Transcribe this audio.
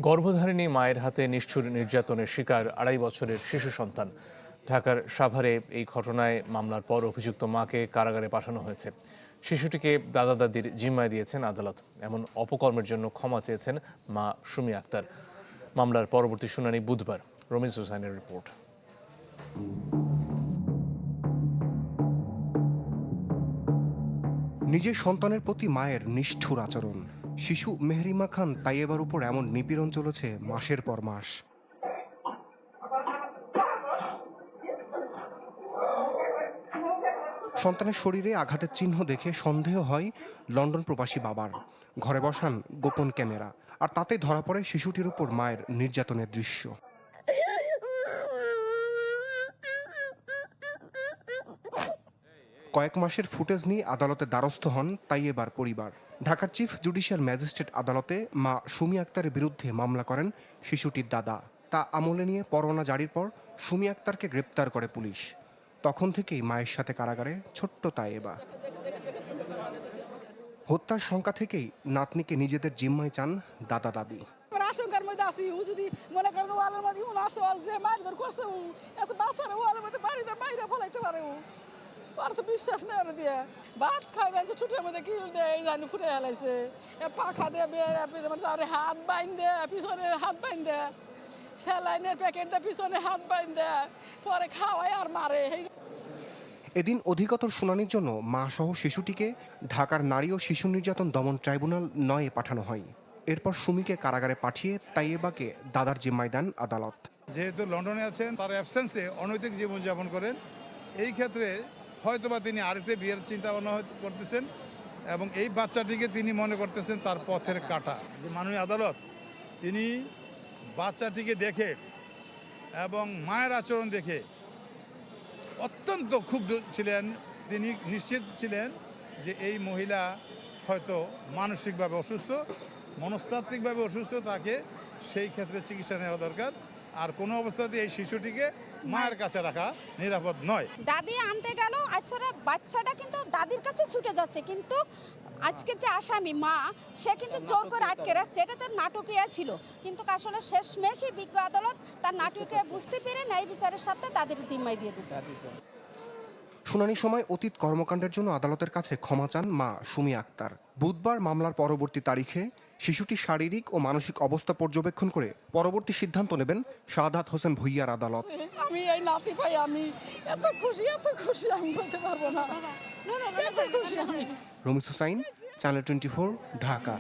গর্ভধারিণী মায়ের হাতে নিষ্ঠুর নির্যাতনের শিকার ২.৫ বছরের শিশু সন্তান। ঢাকার সাভারে এই ঘটনায় মামলার পর অভিযুক্ত মাকে কারাগারে পাঠানো হয়েছে। শিশুটিকে দাদা দাদির জিম্মায় দিয়েছেন আদালত। এমন অপকর্মের জন্য ক্ষমা চেয়েছেন মা সুমি আক্তার। মামলার পরবর্তী শুনানি বুধবার। রমিজ হোসাইনের রিপোর্ট। নিজের সন্তানের প্রতি মায়ের নিষ্ঠুর আচরণ। শিশু মেহরিমা খান তাইয়েবার উপর এমন নিপীড়ন চলেছে মাসের পর মাস। সন্তানের শরীরে আঘাতের চিহ্ন দেখে সন্দেহ হয় লন্ডন প্রবাসী বাবার। ঘরে বসান গোপন ক্যামেরা, আর তাতে ধরা পড়ে শিশুটির উপর মায়ের নির্যাতনের দৃশ্য। কয়েক মাসের ফুটেজ নিয়ে আদালতে দ্বারস্থ হন তাইয়েবার পরিবার। ঢাকার চিফ জুডিশিয়াল ম্যাজিস্ট্রেট আদালতে মা সুমি আক্তারের বিরুদ্ধে মামলা করেন শিশুটির দাদা। তা আমলে নিয়ে পরোয়ানা জারির পর সুমি আক্তারকে গ্রেপ্তার করে পুলিশ। তখন থেকেই মায়ের সাথে কারাগারে ছোট্ট তাইয়েবা। হত্যার শঙ্কা থেকেই নাতনিকে নিজেদের জিম্মায় চান দাদা দাদি। আশঙ্কার মধ্যে আছি, ও যদি মনে করেন ওয়ালের মধ্যে আসে, আর যে মারধর করছে ও এসে বাচ্চারা ওয়ালের মধ্যে বাড়িতে বাইরে ফলাইতে পারে। আর তো বিশ্বাস নেই ওরা দিয়ে ভাত খাবেন, ছুটির মধ্যে কিল দেয়, এই জানি ফুটে হেলাইছে, পাখা দিয়ে বের হাত বাইন দেয়, পিছনে হাত বাইন দেয়, স্যালাইনের প্যাকেট দেয়, পিছনে হাত বাইন দেয়, পরে খাওয়ায় আর মারে। এদিন অধিকতর শুনানির জন্য মা সহ শিশুটিকে ঢাকার নারী ও শিশু নির্যাতন দমন ট্রাইব্যুনাল ৯-এ পাঠানো হয়। এরপর সুমিকে কারাগারে পাঠিয়ে তাইয়েবাকে দাদার জিম্মায় দেন আদালত। যেহেতু লন্ডনে আছেন, তার অ্যাবসেন্সে অনৈতিক জীবনযাপন করেন, এই ক্ষেত্রে হয়তোবা তিনি আরেকটা বিয়ের চিন্তা ভাবনা করতেছেন এবং এই বাচ্চাটিকে তিনি মনে করতেছেন তার পথের কাঁটা। যে মাননীয় আদালত তিনি বাচ্চাটিকে দেখে এবং মায়ের আচরণ দেখে অত্যন্ত ক্ষুব্ধ ছিলেন। তিনি নিশ্চিত ছিলেন যে এই মহিলা হয়তো মানসিকভাবে অসুস্থ, মনস্তাত্ত্বিকভাবে অসুস্থ, তাকে সেই ক্ষেত্রে চিকিৎসা নেওয়া দরকার। আর কোনো অবস্থাতে এই শিশুটিকে মায়ের কাছে রাখা নিরাপদ নয়। দাদি আনতে গেল, আচ্ছা বাচ্চাটা কিন্তু দাদির কাছে ছুটে যাচ্ছে, কিন্তু আজকে যে আসামি মা, সে কিন্তু জোর করে আটকে রাখছে। এটা তো নাটকীয় ছিল, কিন্তু আসলে শেষমেশই বিজ্ঞ আদালত তার নাটকীয় বুঝতে পেরে ন্যায় বিচারের সাথে তাদের জিম্মায় দিয়ে দিচ্ছে। শুনানির সময় অতীত কর্মকাণ্ডের জন্য আদালতের কাছে ক্ষমা চান মা সুমি আক্তার। বুধবার মামলার পরবর্তী তারিখে শিশুটির শারীরিক ও মানসিক অবস্থা পর্যবেক্ষণ করে পরবর্তী সিদ্ধান্ত নেবেন শাহাদাত হোসেন ভুইয়ার আদালত। আমি এই নাতি পাই, আমি এত খুশি আমি বলতে পারবো না, এত খুশি আমি। রমিজ হুসাইন, চ্যানেল 24, ঢাকা।